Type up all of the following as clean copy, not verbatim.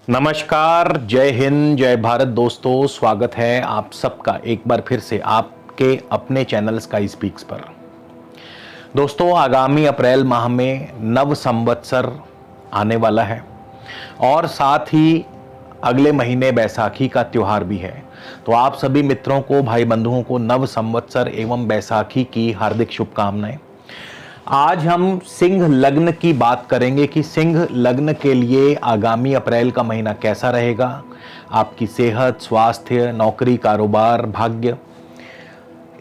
नमस्कार, जय हिंद, जय भारत दोस्तों। स्वागत है आप सबका एक बार फिर से आपके अपने चैनल स्काई स्पीक्स पर। दोस्तों, आगामी अप्रैल माह में नव संवत्सर आने वाला है और साथ ही अगले महीने बैसाखी का त्यौहार भी है। तो आप सभी मित्रों को, भाई बंधुओं को नव संवत्सर एवं बैसाखी की हार्दिक शुभकामनाएं। आज हम सिंह लग्न की बात करेंगे कि सिंह लग्न के लिए आगामी अप्रैल का महीना कैसा रहेगा। आपकी सेहत, स्वास्थ्य, नौकरी, कारोबार, भाग्य,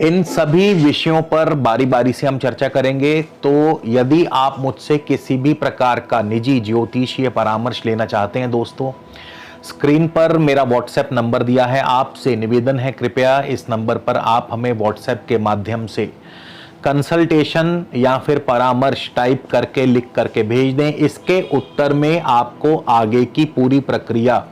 इन सभी विषयों पर बारी बारी से हम चर्चा करेंगे। तो यदि आप मुझसे किसी भी प्रकार का निजी ज्योतिषीय परामर्श लेना चाहते हैं दोस्तों, स्क्रीन पर मेरा व्हाट्सएप नंबर दिया है। आपसे निवेदन है, कृपया इस नंबर पर आप हमें व्हाट्सएप के माध्यम से कंसल्टेशन या फिर परामर्श टाइप करके, लिख करके भेज दें। इसके उत्तर में आपको आगे की पूरी प्रक्रिया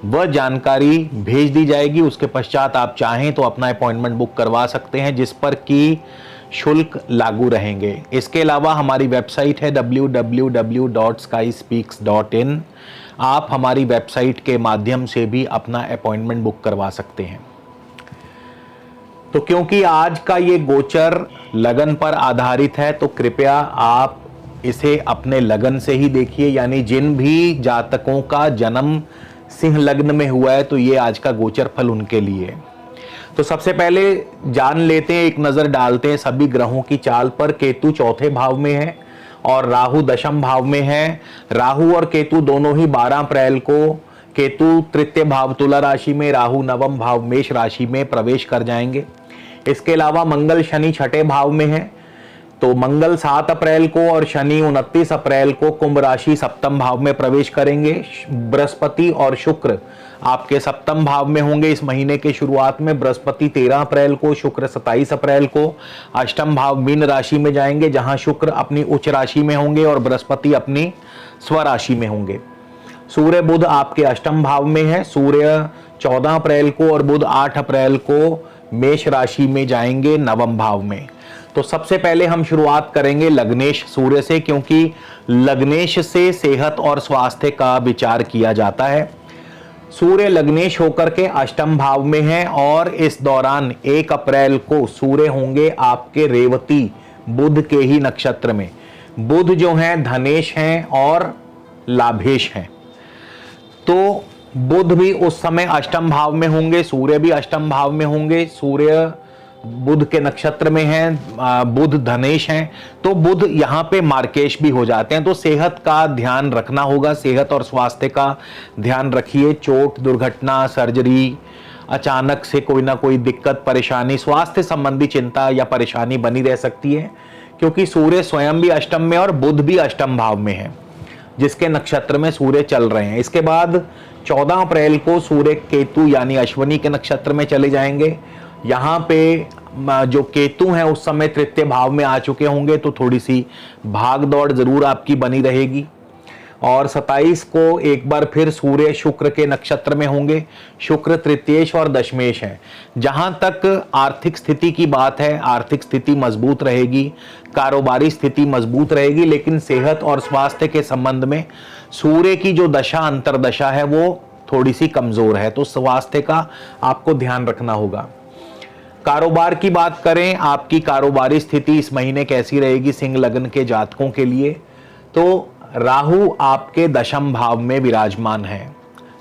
व जानकारी भेज दी जाएगी। उसके पश्चात आप चाहें तो अपना अपॉइंटमेंट बुक करवा सकते हैं, जिस पर कि शुल्क लागू रहेंगे। इसके अलावा हमारी वेबसाइट है www.skyspeaks.in। आप हमारी वेबसाइट के माध्यम से भी अपना अपॉइंटमेंट बुक करवा सकते हैं। तो क्योंकि आज का ये गोचर लगन पर आधारित है, तो कृपया आप इसे अपने लगन से ही देखिए। यानी जिन भी जातकों का जन्म सिंह लग्न में हुआ है, तो ये आज का गोचर फल उनके लिए। तो सबसे पहले जान लेते हैं, एक नजर डालते हैं सभी ग्रहों की चाल पर। केतु चौथे भाव में है और राहु दशम भाव में है। राहु और केतु दोनों ही 12 अप्रैल को, केतु तृतीय भाव तुला राशि में, राहु नवम भाव मेष राशि में प्रवेश कर जाएंगे। इसके अलावा मंगल शनि छठे भाव में है, तो मंगल 7 अप्रैल को और शनि 29 अप्रैल को कुंभ राशि सप्तम भाव में प्रवेश करेंगे। बृहस्पति और शुक्र आपके सप्तम भाव में होंगे इस महीने के शुरुआत में। बृहस्पति 13 अप्रैल को, शुक्र 27 अप्रैल को अष्टम भाव मीन राशि में जाएंगे, जहां शुक्र अपनी उच्च राशि में होंगे और बृहस्पति अपनी स्वराशि में होंगे। सूर्य बुध आपके अष्टम भाव में है। सूर्य 14 अप्रैल को और बुध 8 अप्रैल को मेष राशि में जाएंगे नवम भाव में। तो सबसे पहले हम शुरुआत करेंगे लग्नेश सूर्य से, क्योंकि लग्नेश से सेहत और स्वास्थ्य का विचार किया जाता है। सूर्य लग्नेश होकर के अष्टम भाव में है और इस दौरान 1 अप्रैल को सूर्य होंगे आपके रेवती बुध के ही नक्षत्र में। बुध जो हैं धनेश हैं और लाभेश हैं, तो बुध भी उस समय अष्टम भाव में होंगे, सूर्य भी अष्टम भाव में होंगे। सूर्य बुध के नक्षत्र में हैं, बुध धनेश हैं, तो बुध यहाँ पे मार्केश भी हो जाते हैं। तो सेहत का ध्यान रखना होगा, सेहत और स्वास्थ्य का ध्यान रखिए। चोट, दुर्घटना, सर्जरी, अचानक से कोई ना कोई दिक्कत, परेशानी, स्वास्थ्य संबंधी चिंता या परेशानी बनी रह सकती है, क्योंकि सूर्य स्वयं भी अष्टम में और बुध भी अष्टम भाव में है, जिसके नक्षत्र में सूर्य चल रहे हैं। इसके बाद 14 अप्रैल को सूर्य केतु यानी अश्विनी के नक्षत्र में चले जाएंगे। यहाँ पे जो केतु हैं उस समय तृतीय भाव में आ चुके होंगे, तो थोड़ी सी भाग दौड़ जरूर आपकी बनी रहेगी। और 27 को एक बार फिर सूर्य शुक्र के नक्षत्र में होंगे। शुक्र तृतीयेश और दशमेश है। जहां तक आर्थिक स्थिति की बात है, आर्थिक स्थिति मजबूत रहेगी, कारोबारी स्थिति मजबूत रहेगी, लेकिन सेहत और स्वास्थ्य के संबंध में सूर्य की जो दशा अंतरदशा है वो थोड़ी सी कमजोर है, तो स्वास्थ्य का आपको ध्यान रखना होगा। कारोबार की बात करें, आपकी कारोबारी स्थिति इस महीने कैसी रहेगी सिंह लग्न के जातकों के लिए? तो राहु आपके दशम भाव में विराजमान है।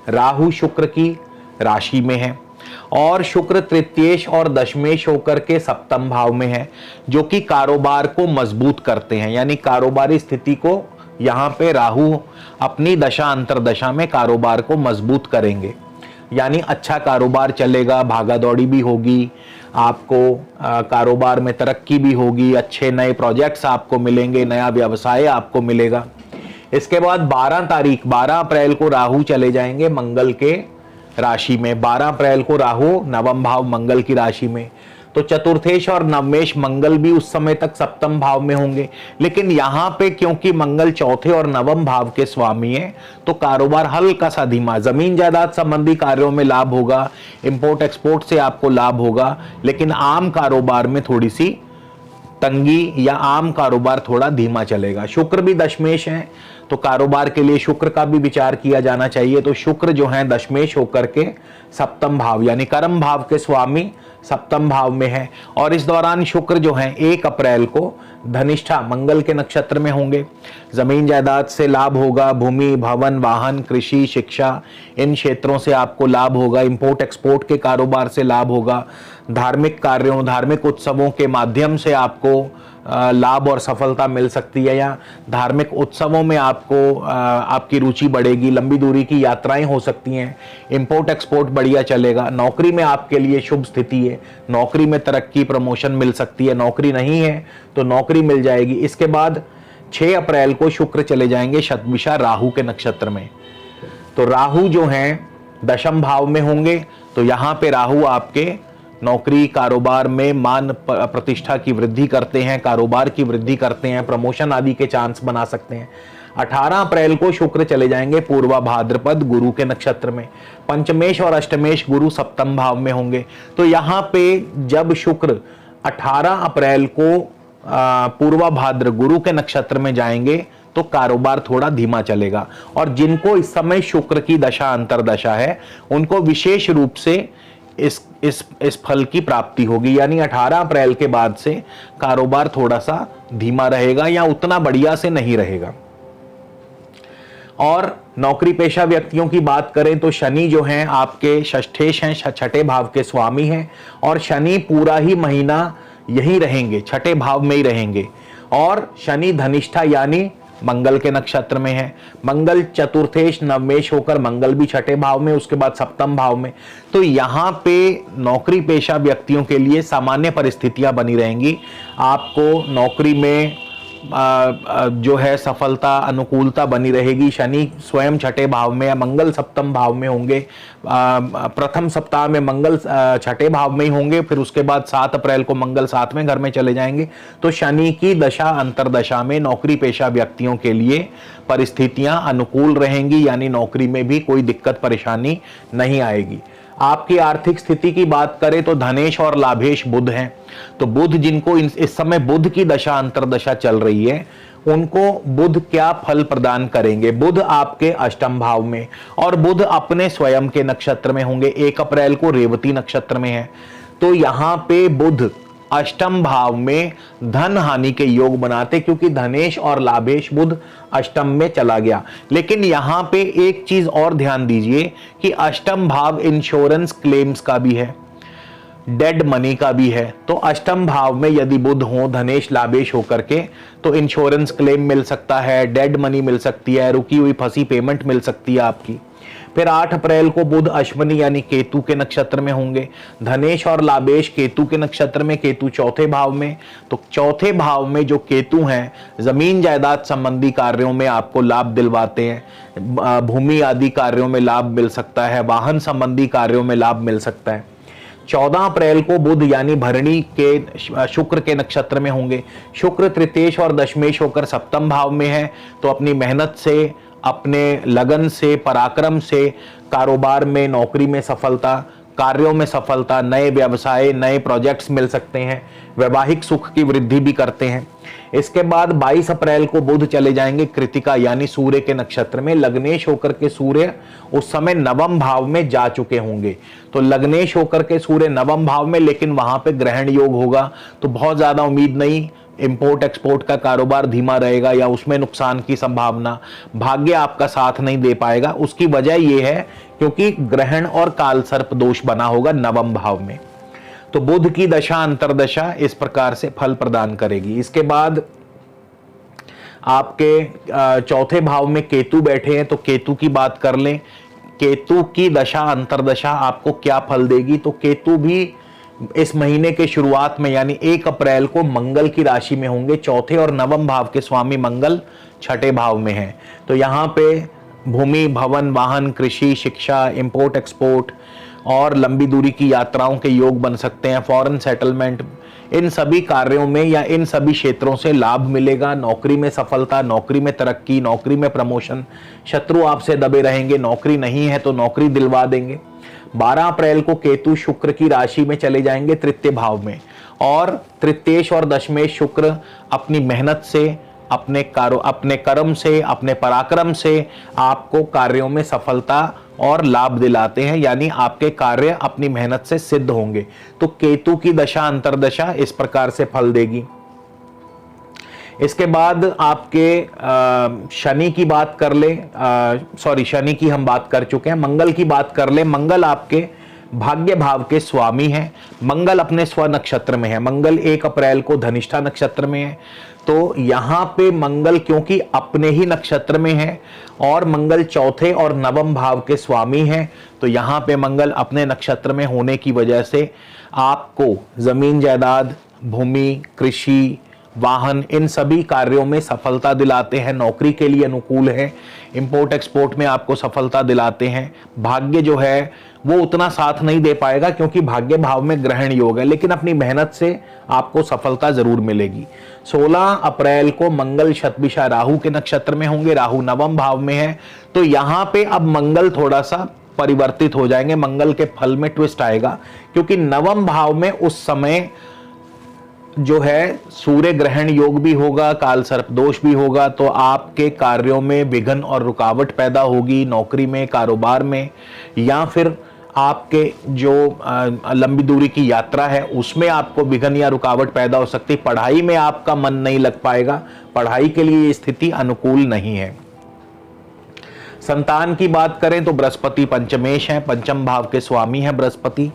राहु शुक्र की राशि में है और शुक्र तृतीयेश और दशमेश होकर के सप्तम भाव में है, जो कि कारोबार को मजबूत करते हैं। यानी कारोबारी स्थिति को यहाँ पे राहु अपनी दशा अंतरदशा में कारोबार को मजबूत करेंगे। यानी अच्छा कारोबार चलेगा, भागा दौड़ी भी होगी, आपको कारोबार में तरक्की भी होगी, अच्छे नए प्रोजेक्ट्स आपको मिलेंगे, नया व्यवसाय आपको मिलेगा। इसके बाद 12 अप्रैल को राहु चले जाएंगे मंगल के राशि में। 12 अप्रैल को राहु नवम भाव मंगल की राशि में, तो चतुर्थेश और नवमेश मंगल भी उस समय तक सप्तम भाव में होंगे। लेकिन यहाँ पे क्योंकि मंगल चौथे और नवम भाव के स्वामी है, तो कारोबार हल्का सा धीमा, जमीन जायदाद संबंधी कार्यों में लाभ होगा, इंपोर्ट एक्सपोर्ट से आपको लाभ होगा, लेकिन आम कारोबार में थोड़ी सी तंगी या आम कारोबार थोड़ा धीमा चलेगा। शुक्र भी दशमेश है, तो कारोबार के लिए शुक्र का भी विचार किया जाना चाहिए। तो शुक्र जो है दशमेश होकर के सप्तम भाव यानी कर्म भाव के स्वामी सप्तम भाव में है, और इस दौरान शुक्र जो है 1 अप्रैल को धनिष्ठा मंगल के नक्षत्र में होंगे। जमीन जायदाद से लाभ होगा, भूमि भवन वाहन कृषि शिक्षा इन क्षेत्रों से आपको लाभ होगा, इंपोर्ट एक्सपोर्ट के कारोबार से लाभ होगा, धार्मिक कार्यों धार्मिक उत्सवों के माध्यम से आपको लाभ और सफलता मिल सकती है, या धार्मिक उत्सवों में आपको आपकी रुचि बढ़ेगी, लंबी दूरी की यात्राएं हो सकती हैं, इंपोर्ट एक्सपोर्ट बढ़िया चलेगा। नौकरी में आपके लिए शुभ स्थिति है, नौकरी में तरक्की प्रमोशन मिल सकती है, नौकरी नहीं है तो नौकरी मिल जाएगी। इसके बाद 6 अप्रैल को शुक्र चले जाएंगे शतभिषा राहु के नक्षत्र में। तो राहु जो हैं दशम भाव में होंगे, तो यहाँ पे राहु आपके नौकरी कारोबार में मान प्रतिष्ठा की वृद्धि करते हैं, कारोबार की वृद्धि करते हैं, प्रमोशन आदि के चांस बना सकते हैं। 18 अप्रैल को शुक्र चले जाएंगे पूर्वा भाद्रपद गुरु के नक्षत्र में। पंचमेश और अष्टमेश गुरु सप्तम भाव में होंगे। तो यहाँ पे जब शुक्र 18 अप्रैल को पूर्वा भाद्र गुरु के नक्षत्र में जाएंगे तो कारोबार थोड़ा धीमा चलेगा, और जिनको इस समय शुक्र की दशा अंतरदशा है उनको विशेष रूप से इस फल की प्राप्ति होगी। यानी 18 अप्रैल के बाद से कारोबार थोड़ा सा धीमा रहेगा या उतना बढ़िया से नहीं रहेगा। और नौकरी पेशा व्यक्तियों की बात करें तो शनि जो हैं आपके षष्ठेश हैं, छठे भाव के स्वामी हैं, और शनि पूरा ही महीना यही रहेंगे, छठे भाव में ही रहेंगे। और शनि धनिष्ठा यानी मंगल के नक्षत्र में है। मंगल चतुर्थेश नवमेश होकर मंगल भी छठे भाव में, उसके बाद सप्तम भाव में। तो यहाँ पे नौकरी पेशा व्यक्तियों के लिए सामान्य परिस्थितियां बनी रहेंगी। आपको नौकरी में जो है सफलता अनुकूलता बनी रहेगी। शनि स्वयं छठे भाव में या मंगल सप्तम भाव में होंगे। प्रथम सप्ताह में मंगल छठे भाव में ही होंगे, फिर उसके बाद 7 अप्रैल को मंगल 7वें घर में चले जाएंगे। तो शनि की दशा अंतरदशा में नौकरी पेशा व्यक्तियों के लिए परिस्थितियां अनुकूल रहेंगी, यानी नौकरी में भी कोई दिक्कत परेशानी नहीं आएगी। आपकी आर्थिक स्थिति की बात करें तो धनेश और लाभेश बुध हैं। तो बुध जिनको इस समय बुध की दशा अंतरदशा चल रही है उनको बुध क्या फल प्रदान करेंगे। बुध आपके अष्टम भाव में, और बुध अपने स्वयं के नक्षत्र में होंगे। 1 अप्रैल को रेवती नक्षत्र में है। तो यहां पे बुध अष्टम भाव में धन हानि के योग बनाते, क्योंकि धनेश और लाभेश बुध अष्टम में चला गया। लेकिन यहां पे एक चीज और ध्यान दीजिए कि अष्टम भाव इंश्योरेंस क्लेम्स का भी है, डेड मनी का भी है। तो अष्टम भाव में यदि बुध हो धनेश लाभेश होकर के तो इंश्योरेंस क्लेम मिल सकता है, डेड मनी मिल सकती है, रुकी हुई फंसी पेमेंट मिल सकती है आपकी। फिर 8 अप्रैल को बुध अश्विनी यानी केतु के नक्षत्र में होंगे। धनेश और लाभेश केतु के नक्षत्र में, केतु चौथे भाव में। तो चौथे भाव में जो केतु हैं जमीन जायदाद संबंधी कार्यों में आपको लाभ दिलवाते हैं, भूमि आदि कार्यों में लाभ मिल सकता है, वाहन संबंधी कार्यों में लाभ मिल सकता है। 14 अप्रैल को बुध यानी भरणी के शुक्र के नक्षत्र में होंगे। शुक्र तृतीयेश और दशमेश होकर सप्तम भाव में है। तो अपनी मेहनत से, अपने लगन से, पराक्रम से कारोबार में, नौकरी में सफलता, कार्यों में सफलता, नए व्यवसाय, नए प्रोजेक्ट्स मिल सकते हैं, वैवाहिक सुख की वृद्धि भी करते हैं। इसके बाद 22 अप्रैल को बुध चले जाएंगे कृतिका यानी सूर्य के नक्षत्र में। लग्नेश होकर के सूर्य उस समय नवम भाव में जा चुके होंगे। तो लग्नेश होकर के सूर्य नवम भाव में, लेकिन वहां पे ग्रहण योग होगा, तो बहुत ज्यादा उम्मीद नहीं। इंपोर्ट एक्सपोर्ट का कारोबार धीमा रहेगा या उसमें नुकसान की संभावना, भाग्य आपका साथ नहीं दे पाएगा। उसकी वजह यह है क्योंकि ग्रहण और काल सर्प दोष बना होगा नवम भाव में। तो बुध की दशा अंतरदशा इस प्रकार से फल प्रदान करेगी। इसके बाद आपके चौथे भाव में केतु बैठे हैं, तो केतु की बात कर लें। केतु की दशा अंतरदशा आपको क्या फल देगी। तो केतु भी इस महीने के शुरुआत में यानी 1 अप्रैल को मंगल की राशि में होंगे। चौथे और नवम भाव के स्वामी मंगल छठे भाव में हैं। तो यहाँ पे भूमि भवन वाहन कृषि शिक्षा इंपोर्ट एक्सपोर्ट और लंबी दूरी की यात्राओं के योग बन सकते हैं। फॉरेन सेटलमेंट, इन सभी कार्यों में या इन सभी क्षेत्रों से लाभ मिलेगा। नौकरी में सफलता, नौकरी में तरक्की, नौकरी में प्रमोशन। शत्रु आपसे दबे रहेंगे, नौकरी नहीं है तो नौकरी दिलवा देंगे। 12 अप्रैल को केतु शुक्र की राशि में चले जाएंगे तृतीय भाव में, और तृतीयेश और दशमेश शुक्र अपनी मेहनत से अपने कर्म से, अपने पराक्रम से आपको कार्यों में सफलता और लाभ दिलाते हैं, यानी आपके कार्य अपनी मेहनत से सिद्ध होंगे। तो केतु की दशा अंतर्दशा इस प्रकार से फल देगी। इसके बाद आपके शनि की बात कर ले, शनि की हम बात कर चुके हैं, मंगल की बात कर ले। मंगल आपके भाग्य भाव के स्वामी हैं। मंगल अपने स्व नक्षत्र में है। मंगल 1 अप्रैल को धनिष्ठा नक्षत्र में है। तो यहां पे मंगल क्योंकि अपने ही नक्षत्र में है और मंगल चौथे और नवम भाव के स्वामी हैं, तो यहां पे मंगल अपने नक्षत्र में होने की वजह से आपको जमीन जायदाद, भूमि, कृषि, वाहन, इन सभी कार्यों में सफलता दिलाते हैं। नौकरी के लिए अनुकूल है। इंपोर्ट एक्सपोर्ट में आपको सफलता दिलाते हैं। भाग्य जो है वो उतना साथ नहीं दे पाएगा क्योंकि भाग्य भाव में ग्रहण योग है, लेकिन अपनी मेहनत से आपको सफलता जरूर मिलेगी। 16 अप्रैल को मंगल शतभिषा राहु के नक्षत्र में होंगे। राहु नवम भाव में है, तो यहां पे अब मंगल थोड़ा सा परिवर्तित हो जाएंगे। मंगल के फल में ट्विस्ट आएगा क्योंकि नवम भाव में उस समय जो है सूर्य ग्रहण योग भी होगा, काल सर्प दोष भी होगा, तो आपके कार्यों में विघ्न और रुकावट पैदा होगी। नौकरी में, कारोबार में, या फिर आपके जो लंबी दूरी की यात्रा है उसमें आपको विघ्न या रुकावट पैदा हो सकती है। पढ़ाई में आपका मन नहीं लग पाएगा। पढ़ाई के लिए ये स्थिति अनुकूल नहीं है। संतान की बात करें तो बृहस्पति पंचमेश है, पंचम भाव के स्वामी है बृहस्पति,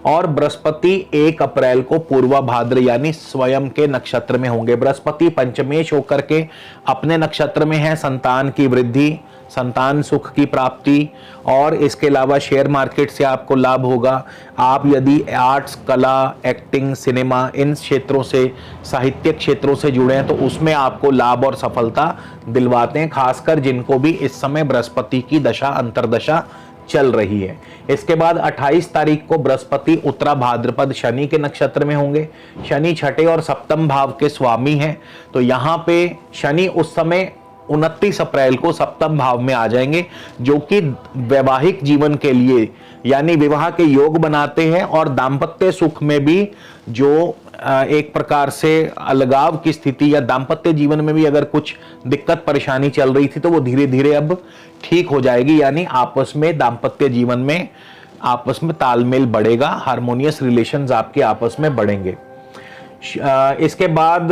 और बृहस्पति 1 अप्रैल को पूर्वा भाद्र यानी स्वयं के नक्षत्र में होंगे। बृहस्पति पंचमेश होकर के अपने नक्षत्र में है। संतान की वृद्धि, संतान सुख की प्राप्ति, और इसके अलावा शेयर मार्केट से आपको लाभ होगा। आप यदि आर्ट्स, कला, एक्टिंग, सिनेमा, इन क्षेत्रों से, साहित्य क्षेत्रों से जुड़े हैं तो उसमें आपको लाभ और सफलता दिलवाते हैं, खासकर जिनको भी इस समय बृहस्पति की दशा अंतर्दशा चल रही है। इसके बाद 28 तारीख को बृहस्पति उत्तरा भाद्रपद शनि के नक्षत्र में होंगे। शनि छठे और सप्तम भाव के स्वामी हैं, तो यहाँ पे शनि उस समय 29 अप्रैल को सप्तम भाव में आ जाएंगे, जो कि वैवाहिक जीवन के लिए यानी विवाह के योग बनाते हैं, और दाम्पत्य सुख में भी जो एक प्रकार से अलगाव की स्थिति या दाम्पत्य जीवन में भी अगर कुछ दिक्कत परेशानी चल रही थी तो वो धीरे धीरे अब ठीक हो जाएगी, यानी आपस में दाम्पत्य जीवन में आपस में तालमेल बढ़ेगा, हार्मोनियस रिलेशंस आपके आपस में बढ़ेंगे। इसके बाद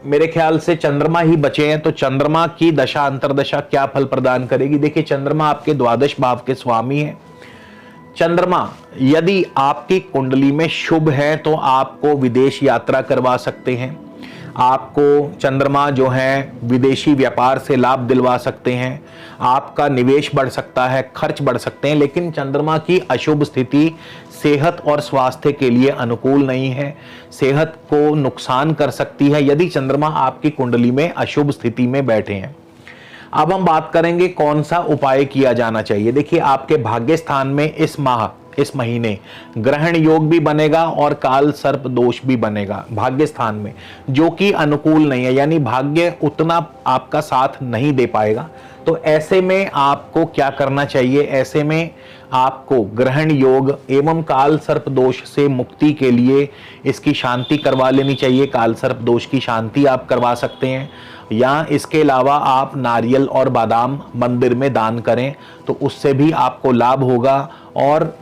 मेरे ख्याल से चंद्रमा ही बचे हैं, तो चंद्रमा की दशा अंतर्दशा क्या फल प्रदान करेगी। देखिए, चंद्रमा आपके द्वादश भाव के स्वामी है। चंद्रमा यदि आपकी कुंडली में शुभ है तो आपको विदेश यात्रा करवा सकते हैं। आपको चंद्रमा जो है विदेशी व्यापार से लाभ दिलवा सकते हैं। आपका निवेश बढ़ सकता है, खर्च बढ़ सकते हैं, लेकिन चंद्रमा की अशुभ स्थिति सेहत और स्वास्थ्य के लिए अनुकूल नहीं है। सेहत को नुकसान कर सकती है यदि चंद्रमा आपकी कुंडली में अशुभ स्थिति में बैठे हैं। अब हम बात करेंगे कौन सा उपाय किया जाना चाहिए। देखिए, आपके भाग्य स्थान में इस महीने ग्रहण योग भी बनेगा और काल सर्प दोष भी बनेगा भाग्य स्थान में, जो कि अनुकूल नहीं है, यानी भाग्य उतना आपका साथ नहीं दे पाएगा। तो ऐसे में आपको क्या करना चाहिए? ऐसे में आपको ग्रहण योग एवं काल सर्प दोष से मुक्ति के लिए इसकी शांति करवा लेनी चाहिए। काल सर्प दोष की शांति आप करवा सकते हैं, या इसके अलावा आप नारियल और बादाम मंदिर में दान करें तो उससे भी आपको लाभ होगा, और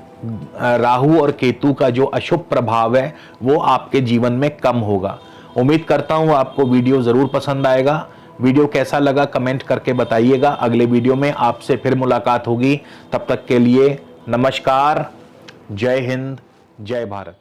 राहु और केतु का जो अशुभ प्रभाव है वो आपके जीवन में कम होगा। उम्मीद करता हूँ आपको वीडियो ज़रूर पसंद आएगा। वीडियो कैसा लगा कमेंट करके बताइएगा। अगले वीडियो में आपसे फिर मुलाकात होगी। तब तक के लिए नमस्कार, जय हिंद, जय भारत।